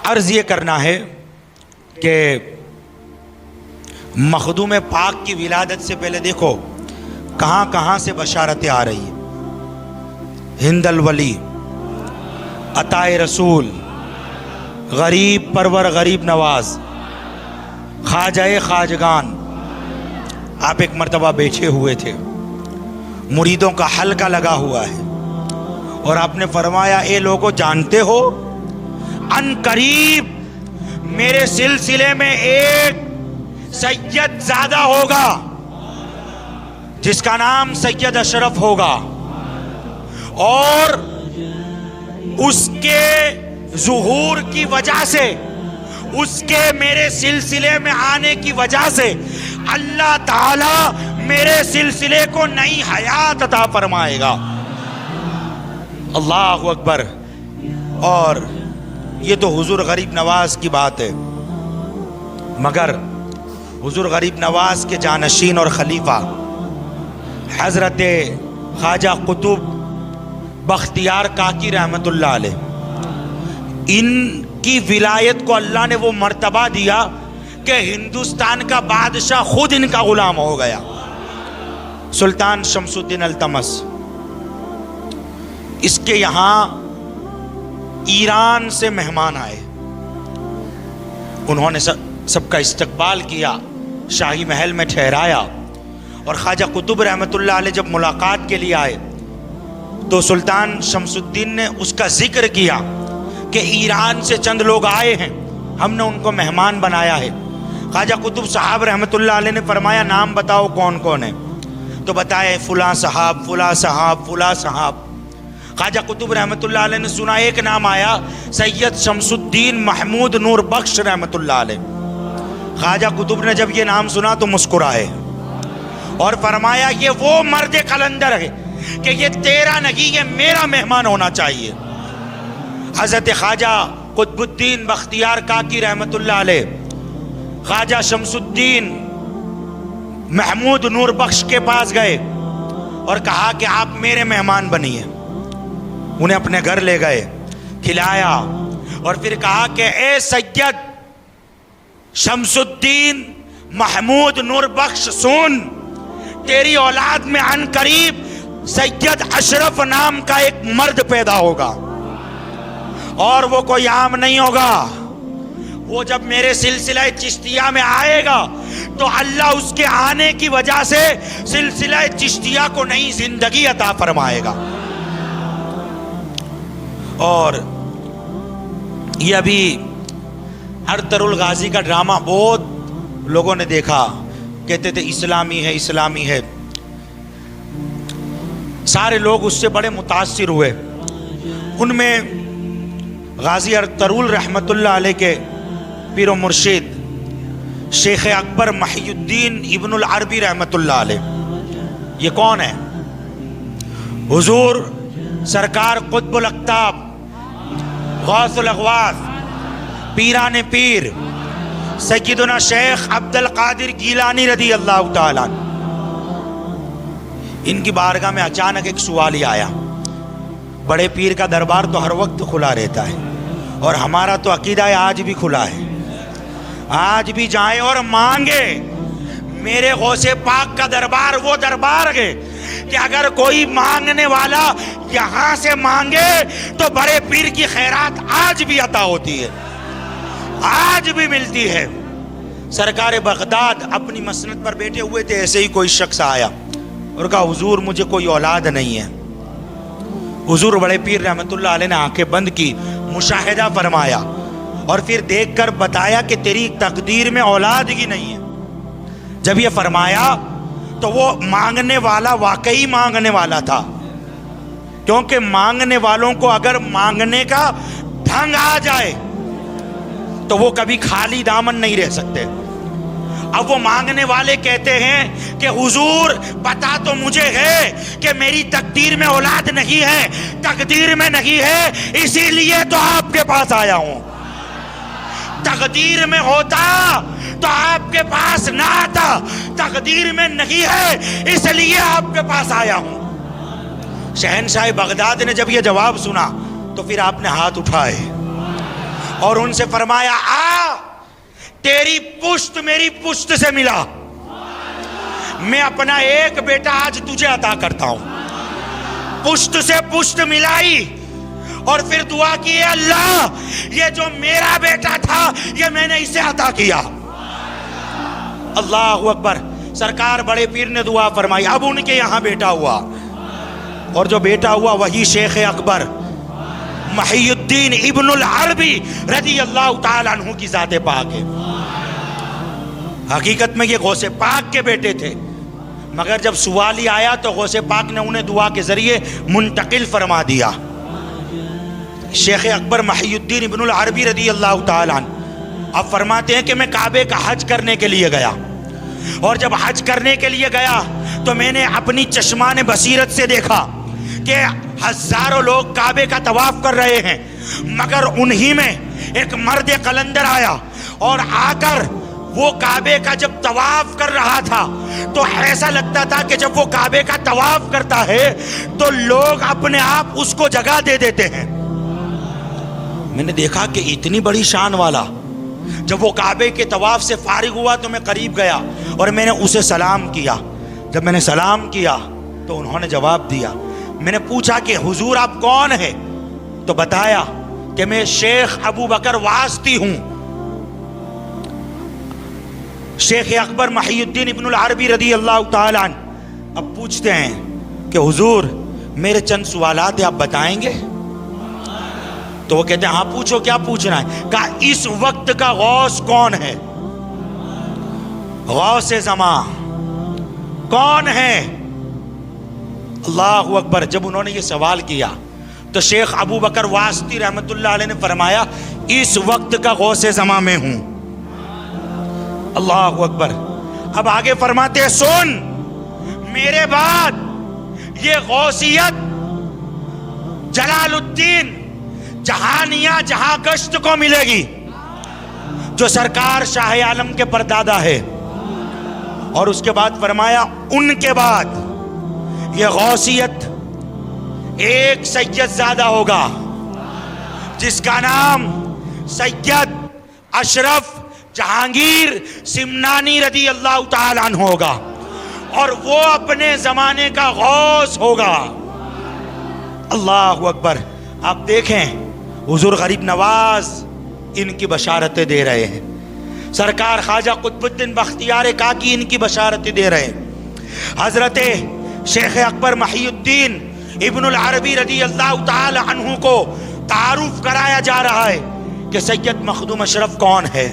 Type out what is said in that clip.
عرض یہ کرنا ہے کہ مخدوم پاک کی ولادت سے پہلے دیکھو کہاں کہاں سے بشارتیں آ رہی ہیں۔ ہند الولی، عطائے رسول، غریب پرور غریب نواز، خواجہ خواجگان۔ آپ ایک مرتبہ بیٹھے ہوئے تھے، مریدوں کا حلقہ لگا ہوا ہے، اور آپ نے فرمایا اے لوگوں جانتے ہو ان قریب میرے سلسلے میں ایک سید زادہ ہوگا جس کا نام سید اشرف ہوگا، اور اس کے ظہور کی وجہ سے، اس کے میرے سلسلے میں آنے کی وجہ سے اللہ تعالی میرے سلسلے کو نئی حیات عطا فرمائے گا۔ اللہ اکبر۔ اور یہ تو حضور غریب نواز کی بات ہے، مگر حضور غریب نواز کے جانشین اور خلیفہ حضرت خواجہ قطب بختیار کاکی رحمت اللہ علیہ، ان کی ولایت کو اللہ نے وہ مرتبہ دیا کہ ہندوستان کا بادشاہ خود ان کا غلام ہو گیا۔ سلطان شمس الدین التمش، اس کے یہاں ایران سے مہمان آئے، انہوں نے سب کا استقبال کیا، شاہی محل میں ٹھہرایا، اور خواجہ قطب رحمت اللہ علیہ جب ملاقات کے لیے آئے تو سلطان شمس الدین نے اس کا ذکر کیا کہ ایران سے چند لوگ آئے ہیں، ہم نے ان کو مہمان بنایا ہے۔ خواجہ قطب صاحب رحمت اللہ علیہ نے فرمایا نام بتاؤ کون کون ہے، تو بتایا فلاں صاحب فلاں صاحب فلاں صاحب۔ خواجہ قطب رحمت اللہ علیہ نے سنا ایک نام آیا، سید شمس الدین محمود نور بخش رحمت اللہ علیہ۔ خواجہ قطب نے جب یہ نام سنا تو مسکرائے اور فرمایا یہ وہ مرد قلندر ہے کہ یہ تیرا نہیں، یہ میرا مہمان ہونا چاہیے۔ حضرت خواجہ قطب الدین بختیار کاکی رحمت اللہ علیہ خواجہ شمس الدین محمود نور بخش کے پاس گئے اور کہا کہ آپ میرے مہمان بنیے۔ انہیں اپنے گھر لے گئے، کھلایا، اور پھر کہا کہ اے سید شمس الدین محمود نور بخش سن، تیری اولاد میں عن قریب سید اشرف نام کا ایک مرد پیدا ہوگا، اور وہ کوئی عام نہیں ہوگا، وہ جب میرے سلسلہ چشتیہ میں آئے گا تو اللہ اس کے آنے کی وجہ سے سلسلہ چشتیہ کو نئی زندگی عطا فرمائے گا۔ اور یہ ابھی ارطغرل الغازی کا ڈرامہ بہت لوگوں نے دیکھا، کہتے تھے اسلامی ہے اسلامی ہے، سارے لوگ اس سے بڑے متاثر ہوئے۔ ان میں غازی ارطغرل رحمت اللہ علیہ کے پیر و مرشد شیخ اکبر محی الدین ابن العربی رحمت اللہ علیہ، یہ کون ہے؟ حضور سرکار قطب الاقطاب غوث الاغواث پیران پیر سیدنا شیخ عبد القادر گیلانی رضی اللہ تعالیٰ، ان کی بارگاہ میں اچانک ایک سوال ہی آیا۔ بڑے پیر کا دربار تو ہر وقت کھلا رہتا ہے، اور ہمارا تو عقیدہ ہے آج بھی کھلا ہے، آج بھی جائیں اور مانگے۔ میرے غوث پاک کا دربار وہ دربار ہے کہ اگر کوئی مانگنے والا یہاں سے مانگے تو بڑے پیر کی خیرات آج بھی عطا ہوتی ہے، آج بھی ملتی ہے۔ سرکار بغداد اپنی مسند پر بیٹھے ہوئے تھے، ایسے ہی کوئی شخص آیا اور کہا حضور مجھے کوئی اولاد نہیں ہے۔ حضور بڑے پیر رحمت اللہ علیہ نے آنکھیں بند کی، مشاہدہ فرمایا، اور پھر دیکھ کر بتایا کہ تیری تقدیر میں اولاد ہی نہیں ہے۔ جب یہ فرمایا تو وہ مانگنے والا واقعی مانگنے والا تھا، کیونکہ مانگنے والوں کو اگر مانگنے کا ڈھنگ آ جائے تو وہ کبھی خالی دامن نہیں رہ سکتے۔ اب وہ مانگنے والے کہتے ہیں کہ حضور پتا تو مجھے ہے کہ میری تقدیر میں اولاد نہیں ہے، تقدیر میں نہیں ہے، اسی لیے تو آپ کے پاس آیا ہوں۔ تقدیر میں ہوتا تو آپ کے پاس نہ آتا، تقدیر میں نہیں ہے اس لیے آپ کے پاس آیا ہوں۔ شہنشاہ بغداد نے جب یہ جواب سنا تو پھر آپ نے ہاتھ اٹھائے اور ان سے فرمایا آ تیری پشت میری پشت سے ملا، میں اپنا ایک بیٹا آج تجھے عطا کرتا ہوں۔ پشت سے پشت ملائی اور پھر دعا کی، اے اللہ یہ جو میرا بیٹا تھا یہ میں نے اسے عطا کیا۔ اللہ اکبر۔ سرکار بڑے پیر نے دعا فرمائی، اب ان کے یہاں بیٹا ہوا، اور جو بیٹا ہوا وہی شیخ اکبر محی الدین ابن العربی رضی اللہ تعالی عنہ کی ذات پاک ہے۔ حقیقت میں یہ غوث پاک کے بیٹے تھے، مگر جب سوال ہی آیا تو غوث پاک نے انہیں دعا کے ذریعے منتقل فرما دیا۔ شیخ اکبر محی الدین ابن العربی رضی اللہ تعالی عنہ اب فرماتے ہیں کہ میں کعبے کا حج کرنے کے لیے گیا، اور جب حج کرنے کے لیے گیا تو میں نے اپنی چشمان بصیرت سے دیکھا کہ ہزاروں لوگ کعبے کا طواف کر رہے ہیں، مگر انہی میں ایک مرد قلندر آیا، اور آ کر وہ کعبے کا جب طواف کر رہا تھا تو ایسا لگتا تھا کہ جب وہ کعبے کا طواف کرتا ہے تو لوگ اپنے آپ اس کو جگہ دے دیتے ہیں۔ میں نے دیکھا کہ اتنی بڑی شان والا، جب وہ کعبے کے طواف سے فارغ ہوا تو میں قریب گیا اور میں نے اسے سلام کیا۔ جب میں نے سلام کیا تو انہوں نے جواب دیا۔ میں نے پوچھا کہ حضور آپ کون ہیں؟ تو بتایا کہ میں شیخ ابو بکر واسطی ہوں۔ شیخ اکبر محی الدین ابن العربی رضی اللہ تعالی عنہ اب پوچھتے ہیں کہ حضور میرے چند سوالات ہیں، آپ بتائیں گے؟ تو وہ کہتے ہیں ہاں پوچھو، کیا پوچھنا ہے؟ کہا اس وقت کا غوث کون ہے؟ غوث زمان کون ہے؟ اللہ اکبر۔ جب انہوں نے یہ سوال کیا تو شیخ ابو بکر واسطی رحمت اللہ علیہ نے فرمایا اس وقت کا غوث زمان میں ہوں۔ اللہ اکبر۔ اب آگے فرماتے ہیں سن، میرے بعد یہ غوثیت جلال الدین جہانیہ جہاں گشت کو ملے گی، جو سرکار شاہ عالم کے پردادا ہے۔ اور اس کے بعد فرمایا ان کے بعد یہ غوثیت ایک سید زادہ ہوگا جس کا نام سید اشرف جہانگیر سمنانی رضی اللہ تعالیٰ عنہ ہوگا، اور وہ اپنے زمانے کا غوث ہوگا۔ اللہ اکبر۔ آپ دیکھیں حضور غریب نواز ان کی بشارتیں دے رہے ہیں، سرکار خواجہ قطب الدین بختیار کاکی ان کی بشارتیں دے رہے ہیں، حضرت شیخ اکبر محی الدین ابن العربی رضی اللہ تعالی عنہ کو تعارف کرایا جا رہا ہے کہ سید مخدوم اشرف کون ہے۔